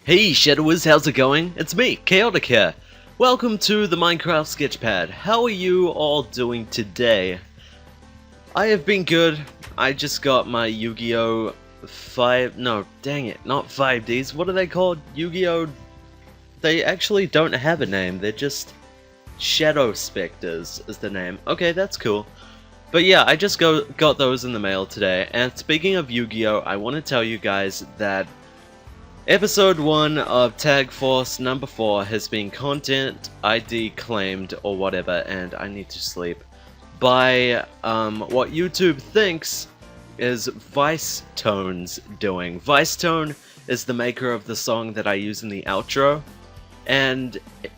Hey Shadowers, how's it going? It's me, Chaotic here. Welcome to the Minecraft Sketchpad. How are you all doing today? I have been good. I just got my Yu-Gi-Oh! No, dang it, not 5Ds. What are they called? Yu-Gi-Oh! They actually don't have a name, they're just Shadow Specters is the name. Okay, that's cool. But yeah, I just got those in the mail today, and speaking of Yu-Gi-Oh! I want to tell you guys that Episode 1 of Tag Force number 4 has been content ID claimed or whatever, and I need to sleep, by what YouTube thinks is Vice Tone's doing. Vice Tone is the maker of the song that I use in the outro, and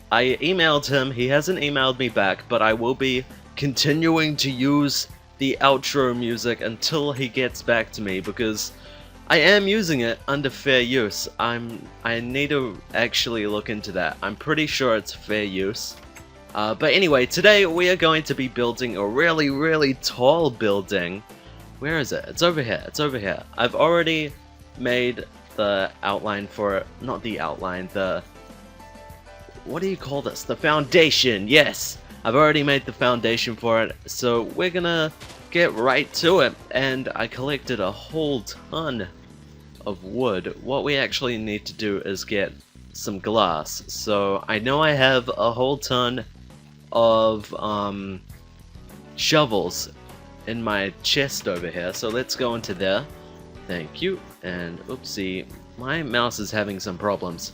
I emailed him. He hasn't emailed me back, but I will be continuing to use the outro music until he gets back to me, because I am using it under fair use. I need to actually look into that. I'm pretty sure it's fair use. But anyway, today we are going to be building a really tall building. Where is it? It's over here. It's over here. I've already made the outline for it. Not the outline, the... What do you call this? The foundation! Yes! I've already made the foundation for it, so we're gonna get right to it. And I collected a whole ton of wood. What we actually need to do is get some glass. So I know I have a whole ton of shovels in my chest over here, so let's go into there. Thank you. And oopsie, my mouse is having some problems.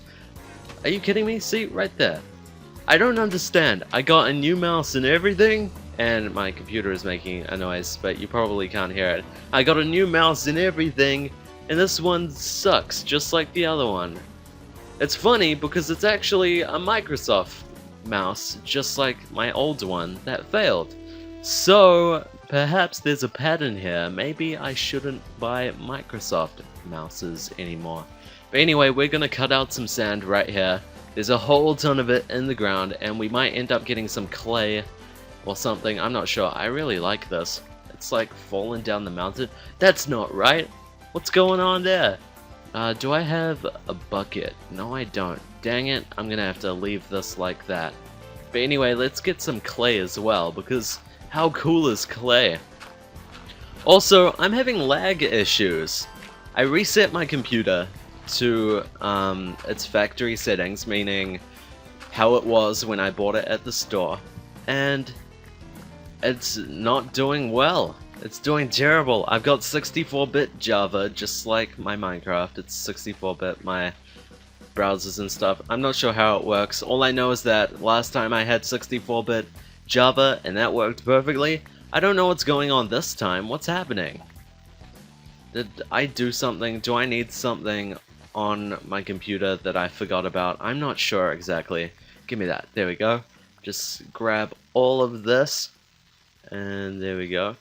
Are you kidding me? See, right there. I don't understand. I got a new mouse and everything, and my computer is making a noise, but you probably can't hear it. I got a new mouse and everything, and this one sucks, just like the other one. It's funny because it's actually a Microsoft mouse, just like my old one that failed. So perhaps there's a pattern here. Maybe I shouldn't buy Microsoft mouses anymore. But anyway, we're gonna cut out some sand right here. There's a whole ton of it in the ground, and we might end up getting some clay or something. I'm not sure. I really like this. It's like falling down the mountain. That's not right. What's going on there? Do I have a bucket? No, I don't. Dang it, I'm gonna have to leave this like that. But anyway, let's get some clay as well, because how cool is clay? Also, I'm having lag issues. I reset my computer to its factory settings, meaning how it was when I bought it at the store, and it's not doing well. It's doing terrible. I've got 64-bit Java, just like my Minecraft. It's 64-bit, my browsers and stuff. I'm not sure how it works. All I know is that last time I had 64-bit Java, and that worked perfectly. I don't know what's going on this time. What's happening? Did I do something? Do I need something on my computer that I forgot about? I'm not sure exactly. Give me that. There we go. Just grab all of this, and there we go.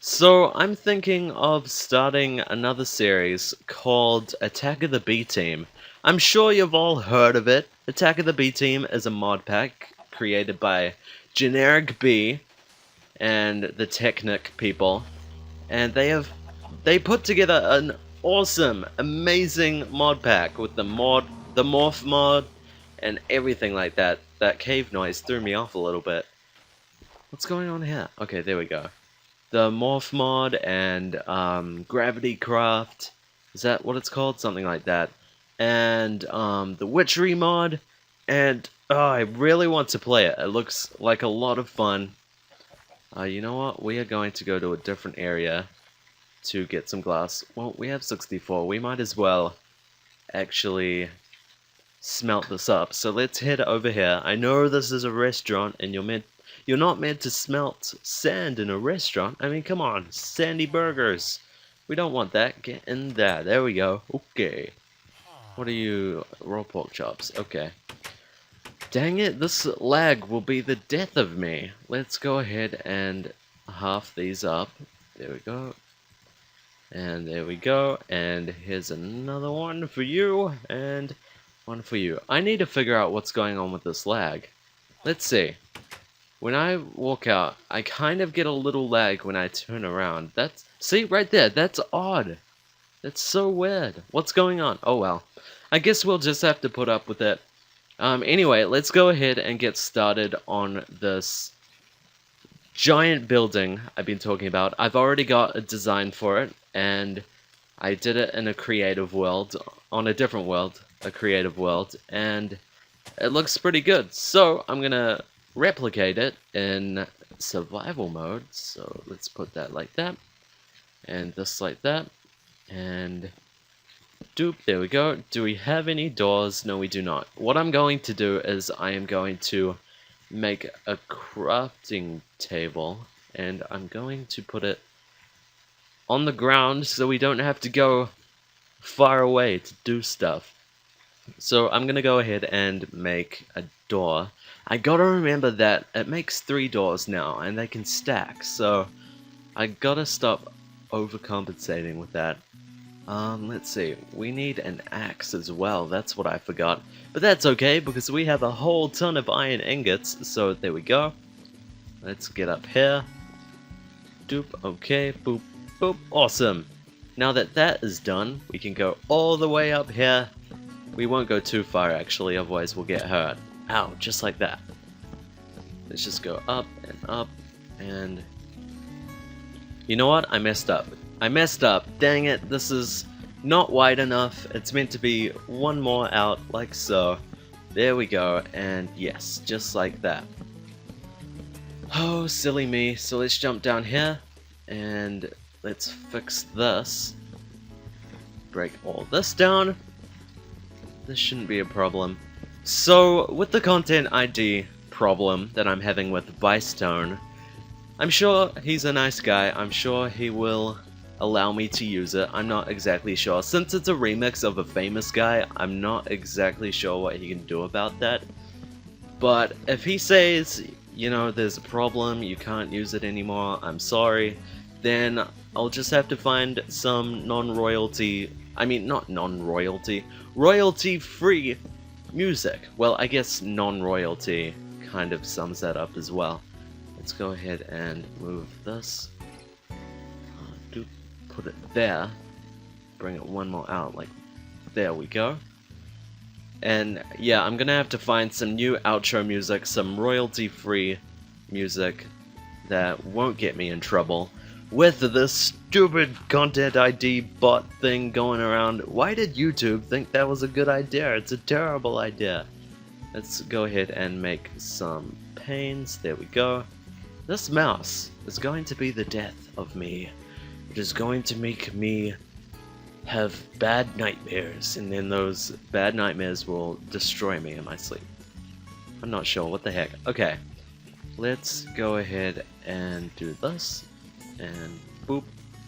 So I'm thinking of starting another series called Attack of the B-Team. I'm sure you've all heard of it. Attack of the B-Team is a mod pack created by Generic B and the Technic people, and they put together an awesome, amazing mod pack with the morph mod and everything like that. That cave noise threw me off a little bit. What's going on here? Okay, there we go. The morph mod and gravity craft, is that what it's called? Something like that. And the witchery mod, and I really want to play it. It looks like a lot of fun. You know what? We are going to go to a different area to get some glass. Well, we have 64. We might as well actually smelt this up. So let's head over here. I know this is a restaurant, and you're not meant to smelt sand in a restaurant. I mean, come on, sandy burgers. We don't want that. Get in there. There we go. Okay. What are you? Raw pork chops. Okay. Dang it, this lag will be the death of me. Let's go ahead and half these up. There we go. And there we go. And here's another one for you. And one for you. I need to figure out what's going on with this lag. Let's see. When I walk out, I kind of get a little lag when I turn around. See, right there, that's odd. That's so weird. What's going on? Oh well. I guess we'll just have to put up with it. Anyway, let's go ahead and get started on this giant building I've been talking about. I've already got a design for it, and I did it in a creative world, on a different world, a creative world, and it looks pretty good. So I'm gonna replicate it in survival mode. So let's put that like that, and this like that, and doop, there we go. Do we have any doors? No, we do not. What I'm going to do is I am going to make a crafting table, and I'm going to put it on the ground so we don't have to go far away to do stuff. So I'm gonna go ahead and make a door. I gotta remember that it makes 3 doors now, and they can stack, so I gotta stop overcompensating with that. Let's see, we need an axe as well, that's what I forgot. But that's okay, because we have a whole ton of iron ingots, so there we go. Let's get up here. Doop, okay, boop, boop, awesome. Now that that is done, we can go all the way up here. We won't go too far actually, otherwise we'll get hurt. Ow, just like that. Let's just go up, and... You know what? I messed up. I messed up. Dang it, this is not wide enough. It's meant to be one more out, like so. There we go, and yes, just like that. Oh, silly me. So let's jump down here, and let's fix this. Break all this down. This shouldn't be a problem. So, with the content ID problem that I'm having with Bystone, I'm sure he's a nice guy. I'm sure he will allow me to use it. I'm not exactly sure. Since it's a remix of a famous guy, I'm not exactly sure what he can do about that. But if he says, you know, there's a problem, you can't use it anymore, I'm sorry, then I'll just have to find some non-royalty, I mean not non-royalty, royalty-free music. Well, I guess non-royalty kind of sums that up as well. Let's go ahead and move this. Put it there. Bring it one more out, like there we go. And yeah, I'm gonna have to find some new outro music, some royalty-free music that won't get me in trouble with this stupid content ID bot thing going around. Why did YouTube think that was a good idea? It's a terrible idea. Let's go ahead and make some panes. There we go. This mouse is going to be the death of me. It is going to make me have bad nightmares, and then those bad nightmares will destroy me in my sleep. I'm not sure, what the heck. Okay, let's go ahead and do this, and boop,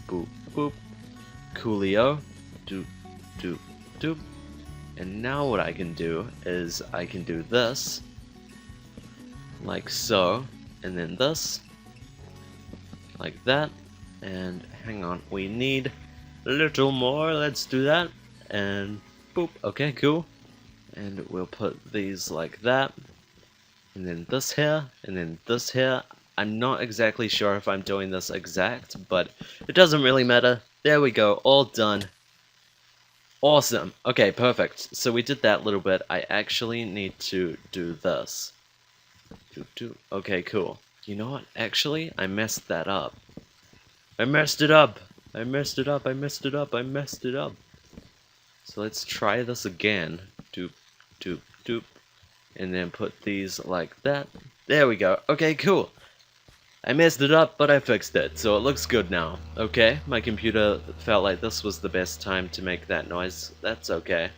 boop, boop, coolio, doop, doop, doop. And now what I can do is I can do this, like so, and then this, like that, and hang on, we need a little more, let's do that, and boop, okay, cool. And we'll put these like that, and then this here, and then this here. I'm not exactly sure if I'm doing this exact, but it doesn't really matter. There we go, all done. Awesome, okay, perfect. So we did that little bit. I actually need to do this. Okay, cool. You know what, actually, I messed that up. I messed it up. I messed it up. I messed it up. I messed it up. So let's try this again. Doop, doop, doop. And then put these like that. There we go. Okay, cool. I messed it up, but I fixed it. So it looks good now. Okay, my computer felt like this was the best time to make that noise. That's okay.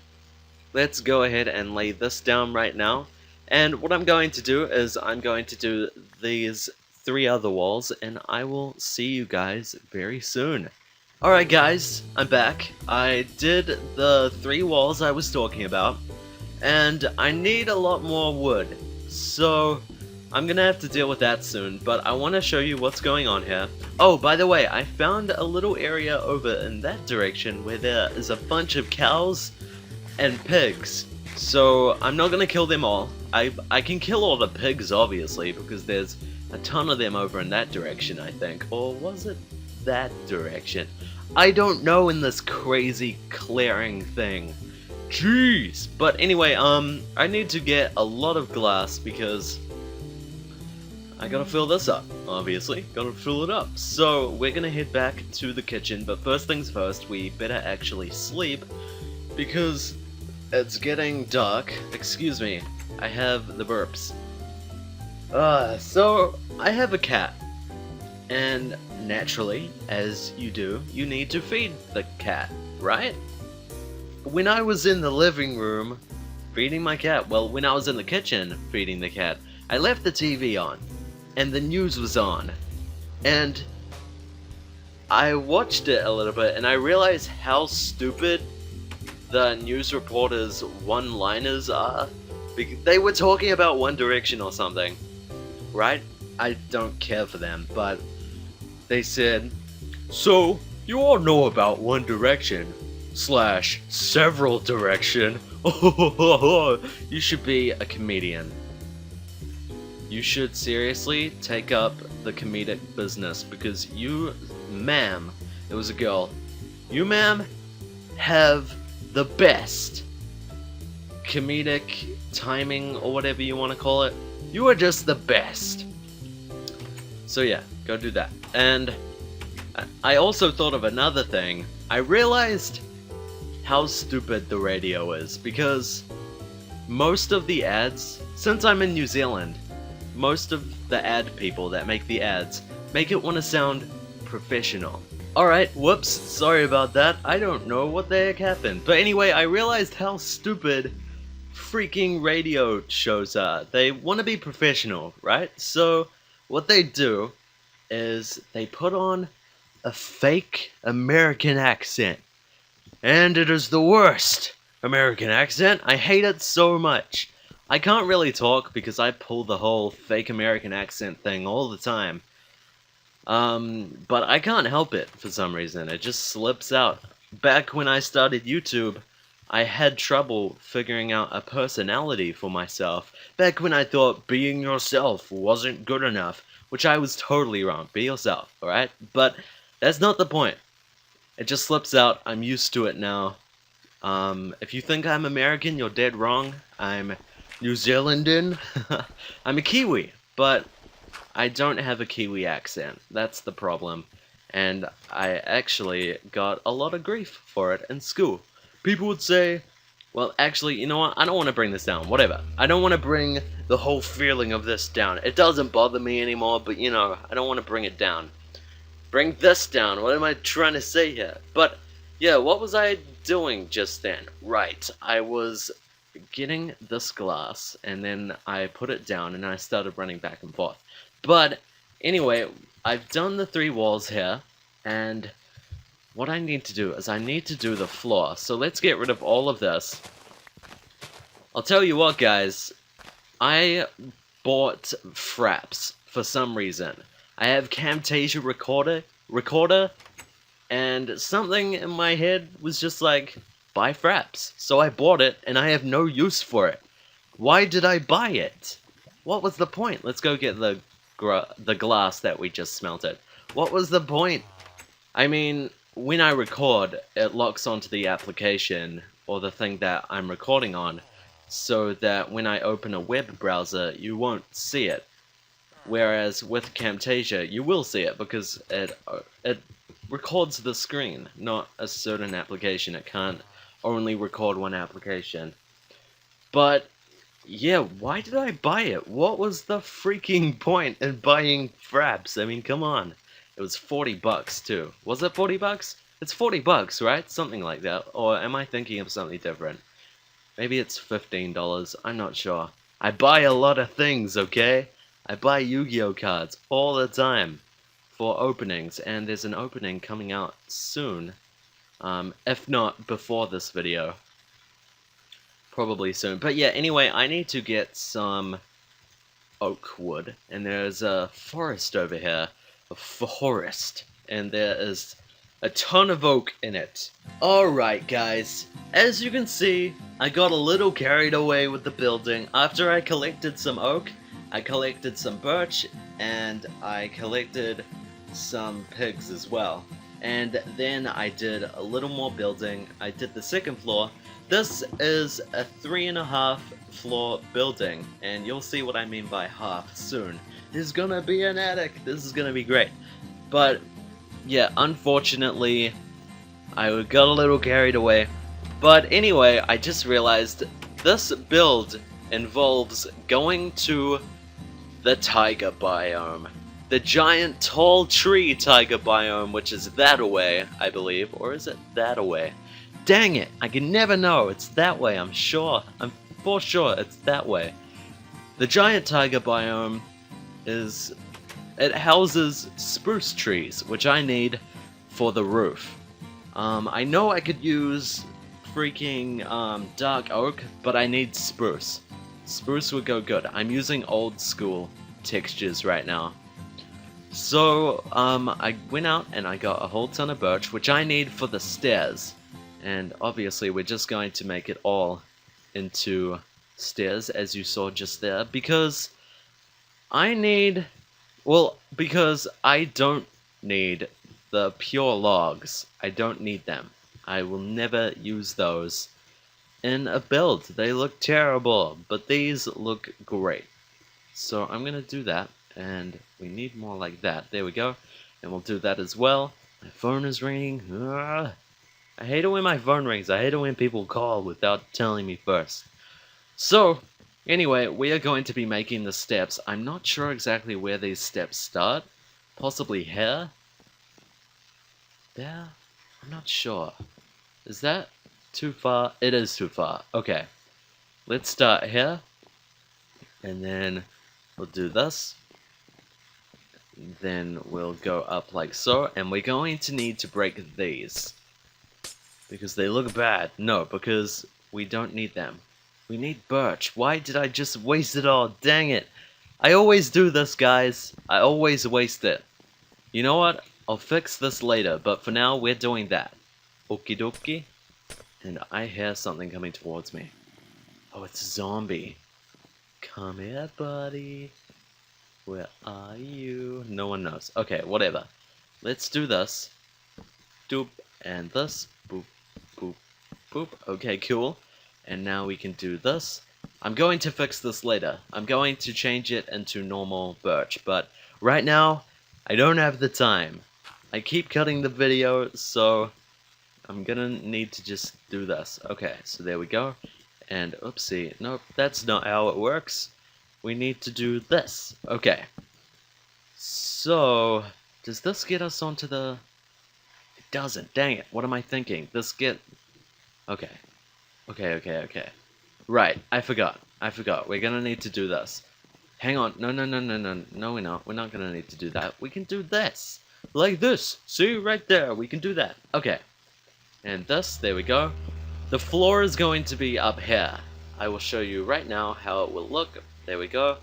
Let's go ahead and lay this down right now. And what I'm going to do is I'm going to do these 3 other walls, and I will see you guys very soon. Alright guys, I'm back. I did the 3 walls I was talking about, and I need a lot more wood, so I'm gonna have to deal with that soon, but I want to show you what's going on here. Oh, by the way, I found a little area over in that direction where there is a bunch of cows and pigs, so I'm not gonna kill them all. I can kill all the pigs, obviously, because there's a ton of them over in that direction, I think. Or was it that direction? I don't know in this crazy clearing thing. Jeez. But anyway, I need to get a lot of glass because I gotta fill this up, obviously. Gotta fill it up. So, we're gonna head back to the kitchen, but first things first, we better actually sleep because it's getting dark. Excuse me, I have the burps. So, I have a cat. And naturally, as you do, you need to feed the cat, right? When I was in the living room feeding my cat, well, when I was in the kitchen feeding the cat, I left the TV on, and the news was on, and I watched it a little bit, and I realized how stupid the news reporters' one-liners are. They were talking about One Direction or something, right? I don't care for them, but they said, "So, you all know about One Direction / several direction. You should be a comedian. You should seriously take up the comedic business because you, ma'am," it was a girl, "you, ma'am, have the best comedic timing or whatever you want to call it. You are just the best." So yeah, go do that. And I also thought of another thing. I realized how stupid the radio is because most of the ads, since I'm in New Zealand, most of the ad people that make the ads make it want to sound professional. Alright, whoops, sorry about that. I don't know what the heck happened. But anyway, I realized how stupid freaking radio shows are. They want to be professional, right? So what they do is they put on a fake American accent. And it is the worst American accent. I hate it so much. I can't really talk because I pull the whole fake American accent thing all the time. But I can't help it for some reason. It just slips out. Back when I started YouTube, I had trouble figuring out a personality for myself. Back when I thought being yourself wasn't good enough, which I was totally wrong. Be yourself, alright? But that's not the point. It just slips out. I'm used to it now. If you think I'm American, you're dead wrong. I'm New Zealandan. I'm a Kiwi, but I don't have a Kiwi accent. That's the problem. And I actually got a lot of grief for it in school. People would say, well, actually, you know what? I don't want to bring this down. Whatever. I don't want to bring the whole feeling of this down. It doesn't bother me anymore, but you know, I don't want to bring it down. Bring this down. What am I trying to say here? But yeah, what was I doing just then? Right, I was getting this glass and then I put it down and I started running back and forth. But anyway, I've done the 3 walls here, and what I need to do is I need to do the floor. So let's get rid of all of this. I'll tell you what, guys, I bought fraps for some reason. I have Camtasia recorder, and something in my head was just like, buy fraps. So I bought it, and I have no use for it. Why did I buy it? What was the point? Let's go get the glass that we just smelted. What was the point? I mean, when I record, it locks onto the application, or the thing that I'm recording on, so that when I open a web browser, you won't see it. Whereas with Camtasia, you will see it because it records the screen, not a certain application. It can't only record one application. But yeah, why did I buy it? What was the freaking point in buying fraps? I mean, come on. It was 40 bucks too. Was it 40 bucks? It's 40 bucks, right? Something like that. Or am I thinking of something different? Maybe it's $15. I'm not sure. I buy a lot of things, okay? I buy Yu-Gi-Oh cards all the time for openings, and there's an opening coming out soon. If not before this video. Probably soon. But yeah, anyway, I need to get some oak wood, and there's a forest over here. A forest. And there is a ton of oak in it. Alright guys, as you can see, I got a little carried away with the building. After I collected some oak, I collected some birch, and I collected some pigs as well. and then I did a little more building. I did the second floor. This is a 3.5 floor building, and you'll see what I mean by half soon. There's gonna be an attic. This is gonna be great. But yeah, unfortunately, I got a little carried away. But anyway, I just realized this build involves going to the taiga biome. The giant tall tree taiga biome, which is that away, I believe. Or is it that away? Dang it, I can never know. It's that way, I'm sure. I'm for sure it's that way. The giant taiga biome is... it houses spruce trees, which I need for the roof. I know I could use freaking dark oak, but I need spruce. Spruce would go good. I'm using old school textures right now. So, I went out and I got a whole ton of birch, which I need for the stairs. And obviously we're just going to make it all into stairs, as you saw just there, because I need... well, because I don't need the pure logs. I don't need them. I will never use those in a build. They look terrible, but these look great. So I'm gonna do that, and we need more like that. There we go. And we'll do that as well. My phone is ringing. Ugh. I hate it when my phone rings. I hate it when people call without telling me first. So, anyway, we are going to be making the steps. I'm not sure exactly where these steps start. Possibly here? There? I'm not sure. Is that too far? It is too far. Okay. Let's start here. And then we'll do this. Then we'll go up like so. And we're going to need to break these. Because they look bad. No, because we don't need them. We need birch. Why did I just waste it all? Dang it. I always do this, guys. I always waste it. You know what? I'll fix this later, but for now, we're doing that. Okie dokie. And I hear something coming towards me. Oh, it's a zombie. Come here, buddy. Where are you? No one knows. Okay, whatever. Let's do this. Doop. And this. Boop. Boop. Boop. Okay, cool. And now we can do this. I'm going to fix this later. I'm going to change it into normal birch. But right now, I don't have the time. I keep cutting the video, so I'm gonna need to just do this. Okay, so there we go. And oopsie. Nope, that's not how it works. We need to do this. Okay. So, does this get us onto the... It doesn't. Dang it. What am I thinking? This get... Okay. Okay. Right, I forgot. We're gonna need to do this. Hang on. No, we're not. We're not gonna need to do that. We can do this. Like this. See, right there. We can do that. Okay. And this, there we go. The floor is going to be up here. I will show you right now how it will look. There we go.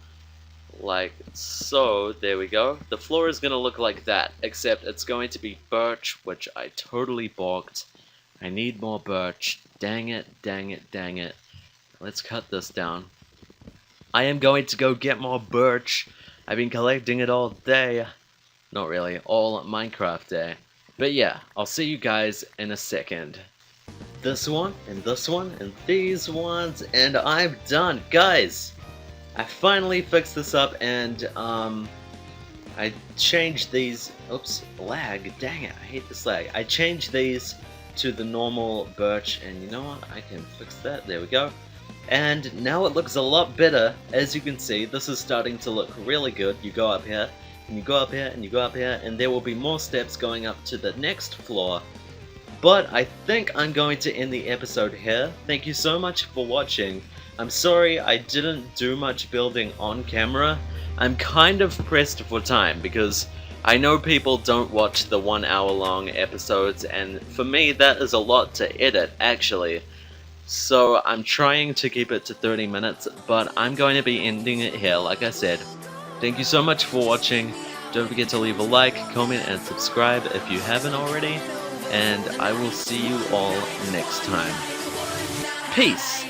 Like so. There we go. The floor is gonna look like that, except it's going to be birch, which I totally balked. I need more birch. Dang it. Let's cut this down. I am going to go get more birch. I've been collecting it all day. Not really, all Minecraft day. But yeah, I'll see you guys in a second. This one, and these ones, and I'm done. Guys, I finally fixed this up, and I changed these... Oops, lag. Dang it, I hate this lag. I changed these to the normal birch, and you know what? I can fix that. There we go. And now it looks a lot better. As you can see, this is starting to look really good. You go up here, and you go up here, and you go up here, and there will be more steps going up to the next floor. But I think I'm going to end the episode here. Thank you so much for watching. I'm sorry I didn't do much building on camera. I'm kind of pressed for time because I know people don't watch the 1 hour long episodes, and for me that is a lot to edit actually. So I'm trying to keep it to 30 minutes, but I'm going to be ending it here like I said. Thank you so much for watching. Don't forget to leave a like, comment, and subscribe if you haven't already. And I will see you all next time. Peace!